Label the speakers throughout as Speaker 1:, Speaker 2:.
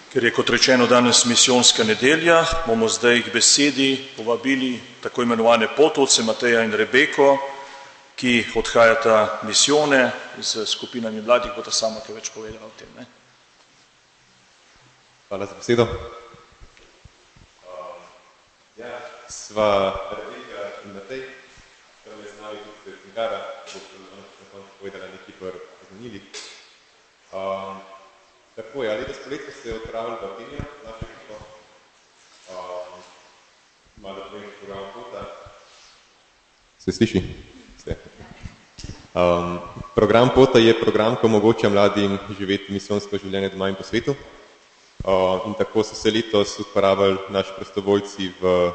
Speaker 1: Ker je kot rečeno danes misijonska nedelja, bomo zdaj k besedi povabili tako imenovane potovce Mateja in Rebeko, ki odhajata misijone z skupinami mladih, bo ta sama kaj več povedala o tem. Ne?
Speaker 2: Hvala za besedo. Sva Rebeka in Matej, tam je z nami tudi Cingara, bo na koncu povedala nekaj poznanili. Tako je, letos poletje se je odpravili v Atenjo, našo ekipo. Malo povem program Pota. Se sliši? Se. Program Pota je program, ki omogoča mladim živeti misijonsko življenje doma in po svetu. In tako so se letos odpravili naši prostovoljci v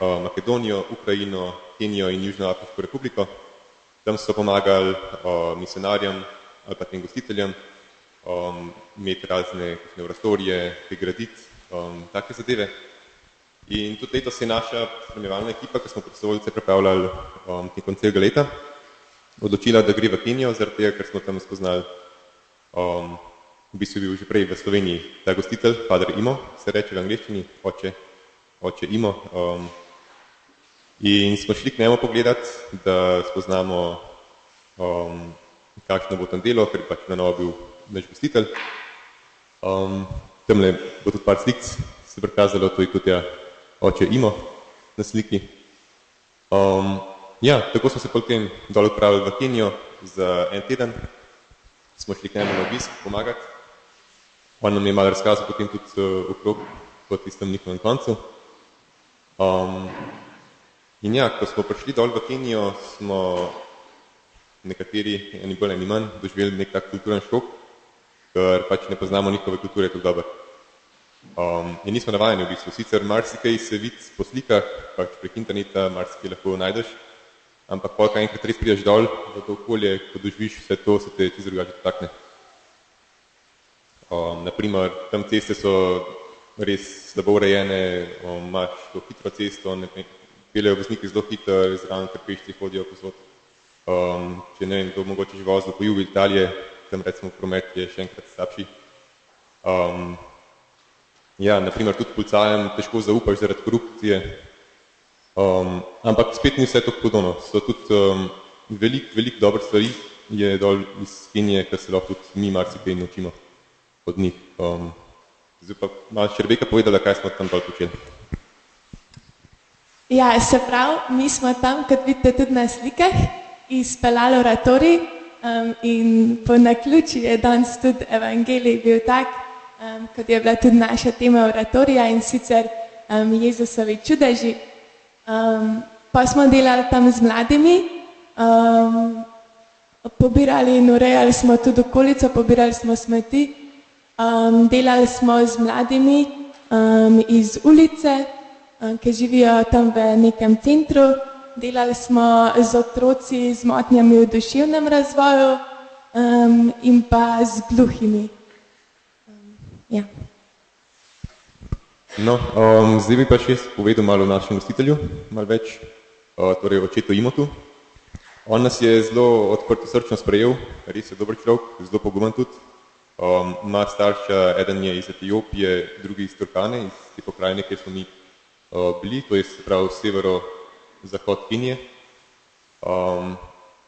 Speaker 2: Makedonijo, Ukrajino, Kenijo in Južnoafriško republiko. Tam so pomagali misionarjem ali pa tem gostiteljem, imeti razne oratorije, prigraditi, take zadeve. In tudi letos je naša spremljevalna ekipa, ki smo prostovoljce pripravljali tekom celega leta, odločila, da gre v Kenijo, zaradi tega, ker smo tam spoznali, v bistvu bil že prej v Sloveniji ta gostitelj, Padre Imo, se reče v angleščini, oče Imo. In smo šli k njemu pogledati, da spoznamo, kakšno bo tam delo, ker pač na novo bil naš gostitelj. Tamle bo tudi par slik se prikazalo, to je tudi oče Imo na sliki. Tako smo se potem dol odpravili v Kenijo za en teden. Smo šli k njemu na obisk pomagati. On nam je malo razkazal potem tudi okrog po tistem njihovem koncu. In ko smo prišli dol v Kenijo, smo nekateri, eni bolj, eni manj, doživeli nek tak kulturen šok, ker pač ne poznamo njihove kulture tako dobro. In nismo navajeni v bistvu. Sicer marsikaj se vidi po slikah, pač prek interneta, marsikaj lahko najdeš, ampak polka enkrat res prideš dol v to okolje, ko doživiš vse to, se te čisto drugače dotakne. Naprimer, tam ceste so res slabo urejene, imaš to hitro cesto, peljejo vozniki zelo hitro, zraven kar pešci hodijo posod. Če ne vem, to mogoče že vozilo po jugu Italije, tam recimo promet je še enkrat slabši. Naprimer, tudi policajem težko zaupaš zaradi korupcije, ampak spet ni vse to podobno. So tudi veliko dobrih stvari je dol iz Kenije, ker se lahko tudi mi marsikaj naučimo od njih. Zdaj pa malo še Rebeka povedala, kaj smo tam dol počeli.
Speaker 3: Se pravi, mi smo tam, kot vidite tudi na slikah, izpeljali oratorij in po naključju je danes tudi evangelij bil tak, kot je bila tudi naša tema oratorija in sicer Jezusovi čudeži. Pa smo delali tam z mladimi, pobirali in urejali smo tudi okolico, pobirali smo smeti, delali smo z mladimi iz ulice, ki živijo tam v nekem centru, delali smo z otroci z motnjami v duševnem razvoju in pa z gluhimi.
Speaker 2: Zdaj bi pa še povedal malo o našem gostitelju, malo več, torej očetu Imotu. On nas je zelo odprtosrčno sprejel, res je dober človek, zelo pogumen tudi. Ima starša, eden je iz Etiopije, drugi iz Turkane, iz te pokrajine, kjer smo mi bili, to je se pravi severo-zahod Kenije.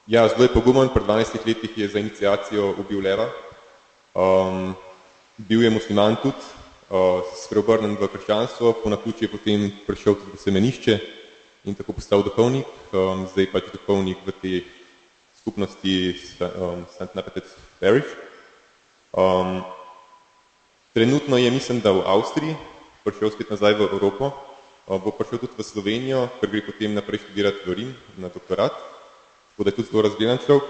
Speaker 2: Zelo je pogumen, pri 12 letih je za iniciacijo ubil leva. Bil je musliman tudi, spreobrnen v krščanstvo, po naključju je potem prišel tudi v semenišče in tako postal duhovnik, zdaj pač duhovnik v tej skupnosti St. Napetet Parish. Trenutno je, mislim, da v Avstriji, prišel spet nazaj v Evropo, bo prišel tudi v Slovenijo, ker gre potem naprej študirati v Rim na doktorat, tako da je tudi zelo razgledan človek.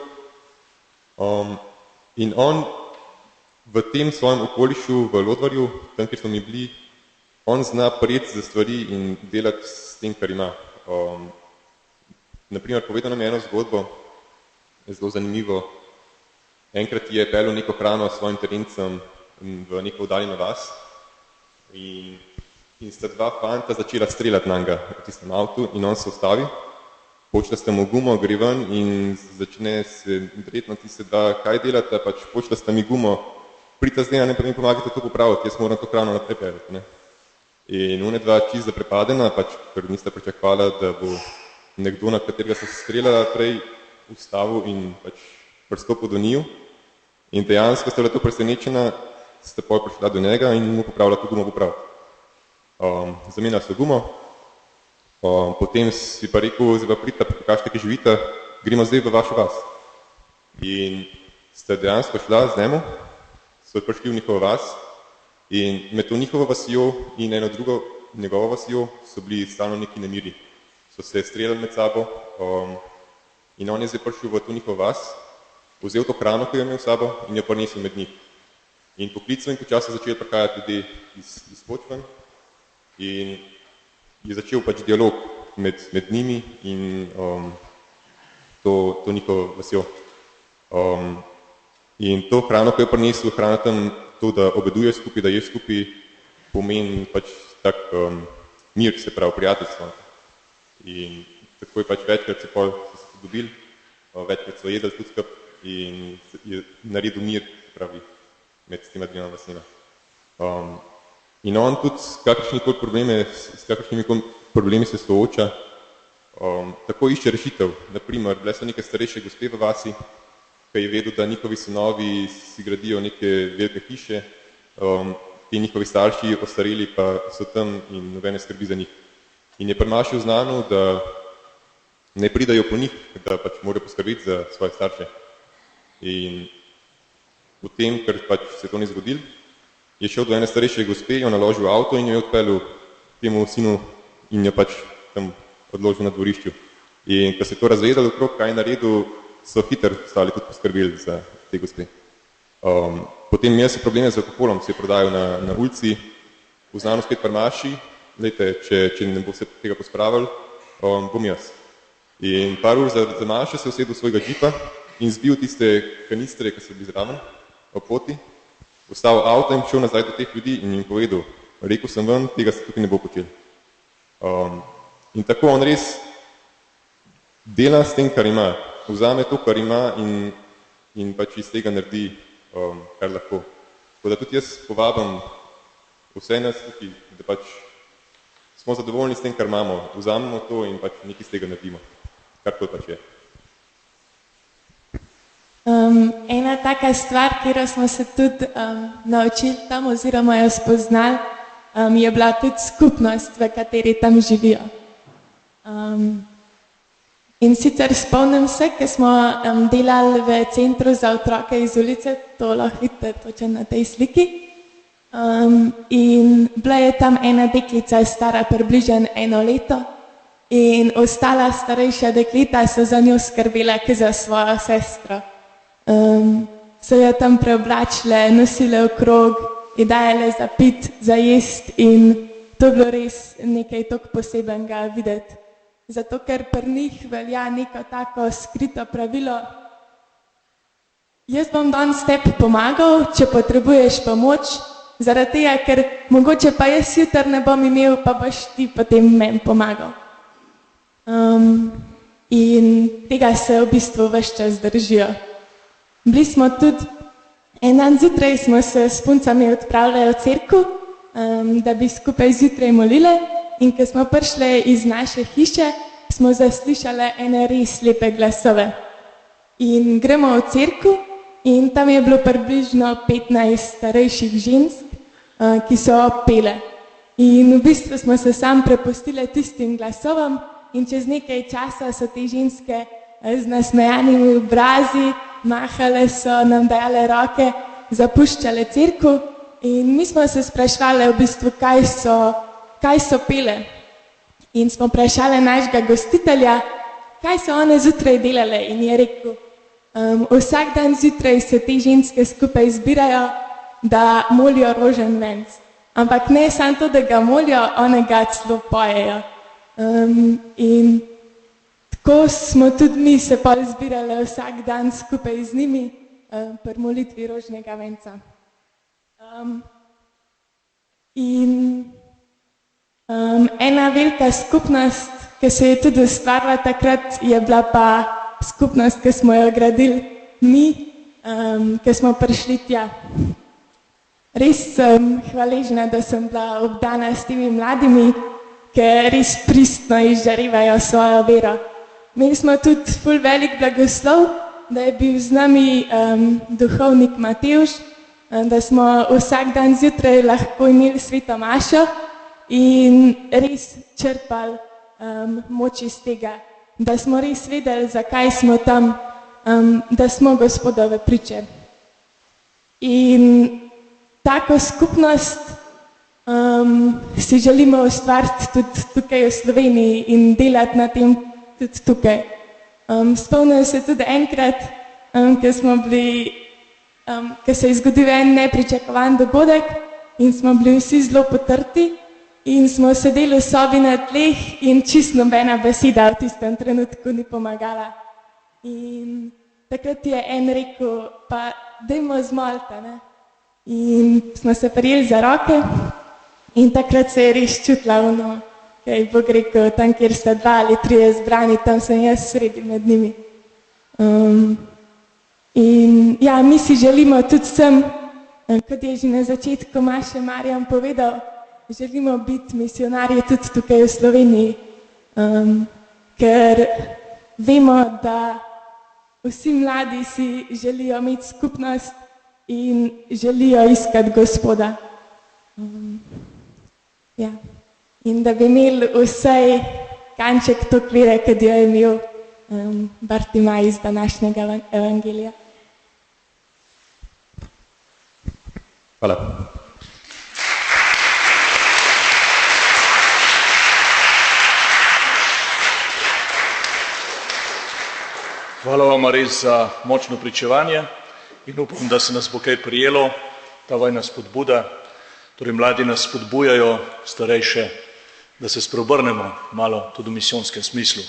Speaker 2: In on v tem svojem okolišu v Lodvarju, tam, kjer smo mi bili, on zna prijeti za stvari in delati s tem, kar ima. Naprimer, povedal nam je eno zgodbo, zelo zanimivo. Enkrat je peljal neko hrano s svojim terencem v neko oddaljeno vas in sta dva fanta začela streljati na njega v tistem avtu in on se ustavi, počela sta mu gumo, gre ven in začne se dreti na tiste, da kaj delate, pač počela sta mi gumo pridite zdaj, ne pa mi pomagate to popraviti, jaz moram to hrano naprej peljati. Ne. In one dva čisto zaprepadena, pač, ker nista pričakovala, da bo nekdo, na katerega se streljala, prej ustavil in pač pristopil do njiju. In dejansko sta bila to presenečena, sta pol prišla do njega in mu popravila to gumo popraviti. Zamenjala so gumo, potem si pa rekel, zdaj pa pridite, pokažite, ki živite, gremo zdaj v vašo vas. In sta dejansko šla z njemu, so prišli v njihovo vas in med to njihovo vasjo in eno drugo njegovo vasjo so bili stalno neki nemiri. So se streljali med sabo in on je zdaj prišel v to njihovo vas, vzel to hrano, ki jo imel v sabo in jo prinesel med njih. In poklicno in počasno začeli prihajati ljudi iz počven in je začel pač dialog med njimi in to njihovo vasjo. In to hrano, ko je prinesel, hrana tam to, da obeduje skupaj, da je skupaj, pomeni pač tak mir, se pravi prijateljstvo. In tako je pač večkrat se pol dobili, večkrat so jedli tudi skupaj in je naredil mir, se pravi, med tema dvema vasnima. In on tudi s kakršnimi problemi se sooča, tako išče rešitev. Naprimer, bile so neke starejše gospe v vasi, ki je vedel, da njihovi sinovi si gradijo neke velike hiše, ti njihovi starši ostareli pa so tam in nobene skrbi za njih. In je primašil znano, da ne pridajo po njih, da pač morajo poskrbiti za svoje starše. In v tem, ker pač se to ni zgodilo, je šel do ene starejše gospe, jo naložil v avto in jo je odpeljal temu sinu in jo pač tam odložil na dvorišču. In ko se je to razvedel okrog, kaj je naredil, so hitro stali tudi poskrbeli za te gospe. Potem imel se probleme z alkoholom, se je prodajal na ulici, v znano spet primaši, glejte, če ne bo se tega pospravil, bom jaz. In par ur za mašo se je usedel svojega džipa in zbil tiste kanistre, ki so bili zraven, ob poti, ustavil avto in šel nazaj do teh ljudi in jim povedal, rekel sem ven, tega se tukaj ne bo počel. In tako on res dela s tem, kar ima, vzame to, kar ima in pač iz tega naredi, kar lahko. Tako da tudi jaz povabim vse nas tukaj, da pač smo zadovoljni s tem, kar imamo, vzamemo to in pač nekaj iz tega naredimo, kar to pač je.
Speaker 3: Ena taka stvar, kjer smo se tudi naučili tam oziroma jo spoznali, je bila tudi skupnost, v kateri tam živijo. In sicer spomnim se, ko smo delali v centru za otroke iz ulice, to lahko vidite točno na tej sliki, in bila je tam ena deklica, stara približno 1 leto, in ostala starejša dekleta so za njo skrbela, kot za svojo sestro. So jo tam preoblačile, nosile okrog, ji dajale za pit, za jest in to je bilo res nekaj toliko posebenega videti. Zato, ker pri njih velja neko tako skrito pravilo, jaz bom danes tebi pomagal, če potrebuješ pomoč, zaradi tega, ker mogoče pa jaz jutri ne bom imel, pa boš ti potem meni pomagal. In tega se v bistvu ves čas držijo. Bili smo tudi, en dan zjutraj smo se s puncami odpravljali v cerkev, da bi skupaj zjutraj molile, in ko smo prišli iz naše hiše, smo zaslišali ene res lepe glasove. In gremo v cerkev in tam je bilo približno 15 starejših žensk, ki so pele. In v bistvu smo se sam prepustili tistim glasovom in čez nekaj časa so te ženske z nasmejanimi obrazi, mahale so, nam dajale roke, zapuščale cerkev in mi smo se sprašvali v bistvu, kaj so pele. In smo vprašali našega gostitelja, kaj so one zjutraj delale in je rekel, vsak dan zjutraj se te ženske skupaj zbirajo, da molijo rožen venc. Ampak ne samo to, da ga molijo, one ga celo pojejo. In tako smo tudi mi se pol zbirali vsak dan skupaj z njimi pri molitvi rožnega venca. Ena velika skupnost, ki se je tudi ustvarila takrat, je bila pa skupnost, ki smo jo gradili mi, ki smo prišli tja. res sem hvaležna, da sem bila obdana s temi mladimi, ki res pristno izžarevajo svojo vero. Imeli smo tudi ful velik blagoslov, da je bil z nami duhovnik Matevž, da smo vsak dan zjutraj lahko imeli sveto mašo in res črpali moč iz tega, da smo res vedeli, zakaj smo tam, da smo Gospodove priče. In tako skupnost si želimo ustvariti tudi tukaj v Sloveniji in delati na tem tudi tukaj. Spomnim se tudi enkrat, ko se je zgodil en nepričakovan dogodek in smo bili vsi zelo potrti in smo sedeli v sobi na tleh in čisto nobena beseda v tistem trenutku ni pomagala. In takrat je en rekel, pa dajmo zmoliti, ne? In smo se prijeli za roke in takrat se je res čutila ono, kaj Bog rekel, tam, kjer sta 2 ali 3 zbrani, tam sem jaz sredi med njimi. In ja, mi si želimo tudi sem, kot je že na začetku Maše Marjan povedal, želimo biti misionarji tudi tukaj v Sloveniji, ker vemo, da vsi mladi si želijo imeti skupnost in želijo iskati Gospoda. Ja. In da bi imeli vsaj kanček toliko vere, kot jo je imel Bartimaj iz današnjega evangelija.
Speaker 2: Hvala.
Speaker 1: Hvala vam res za močno pričevanje in upam, da se nas bo kaj prijelo, ta vajna spodbuda. Torej, mladi nas spodbujajo, starejše, da se spreobrnemo malo tudi v misijonskem smislu.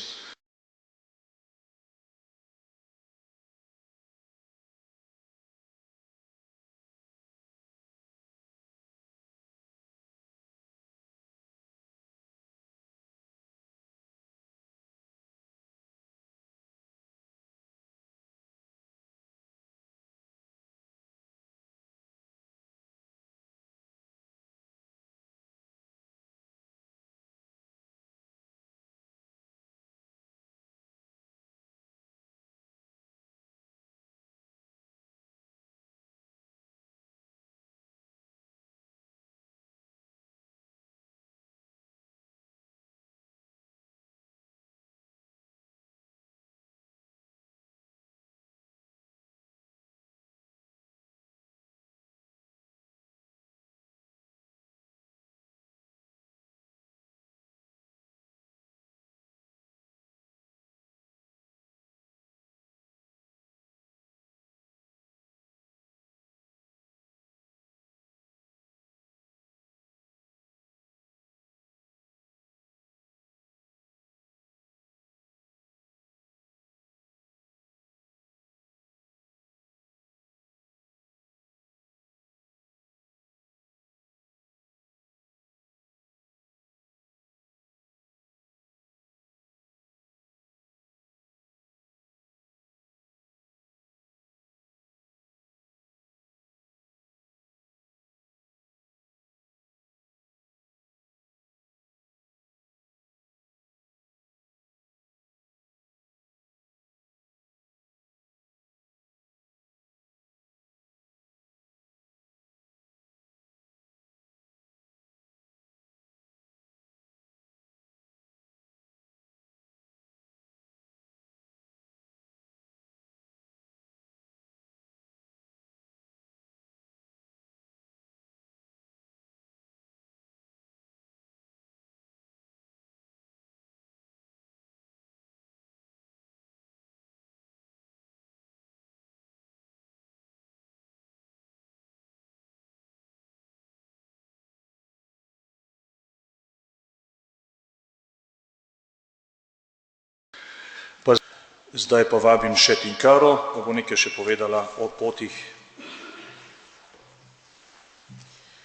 Speaker 1: Zdaj pa vabim še Tinkaro, da bo nekaj še povedala o potih.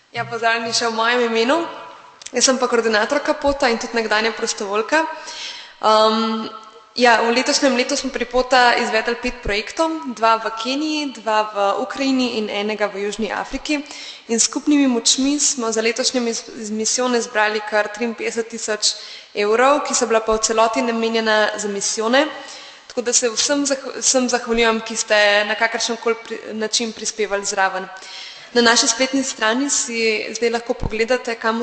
Speaker 4: Ja, pozdravljeni še v mojem imenu. Jaz sem pa koordinatorka pota in tudi nekdanja prostovoljka. Ja, v letošnjem letu smo pri Pota izvedli 5 projektov, 2 v Keniji, 2 v Ukrajini in enega v Južni Afriki. In skupnimi močmi smo za letošnje misijone zbrali kar 53 000 evrov, ki so bila pa v celoti namenjena za misijone. Tako da se vsem zahvaljujem, ki ste na kakršenkoli način prispevali zraven. Na naši spletni strani si zdaj lahko pogledate, kam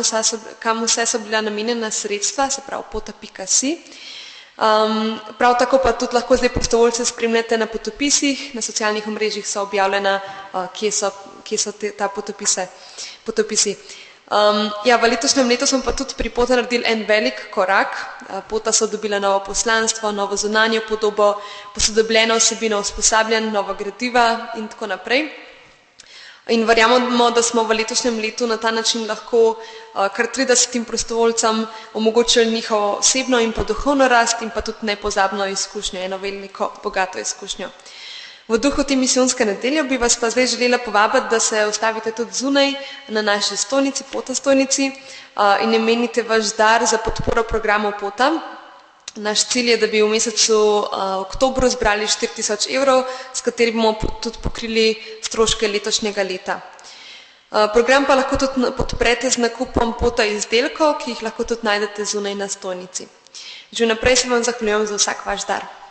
Speaker 4: vse so bila namenjena sredstva, se pravi pota.si. Prav tako pa tudi lahko zdaj prostovoljce spremljate na potopisih, na socialnih omrežjih so objavljena, kje so ta potopisi. Ja, v letošnjem letu smo pa tudi pri Pota naredili en velik korak. Pota so dobila novo poslanstvo, novo zunanjo podobo, posodobljeno vsebino usposabljanj, nova gradiva in tako naprej. In verjamemo, da smo v letošnjem letu na ta način lahko kar 30 prostovoljcem omogočili njihovo osebno in pa duhovno rast in pa tudi nepozabno izkušnjo, eno veliko bogato izkušnjo. V duhu te misijonske nedelje bi vas pa zdaj želela povabiti, da se ustavite tudi zunaj na naši stojnici, Pota stojnici in namenite vaš dar za podporo programu Pota. Naš cilj je, da bi v mesecu oktobru zbrali 4000 evrov, s katerim bomo tudi pokrili stroške letošnjega leta. Program pa lahko tudi podprete z nakupom Pota izdelkov, ki jih lahko tudi najdete zunaj na stojnici. Že vnaprej se vam zahvaljujem za vsak vaš dar.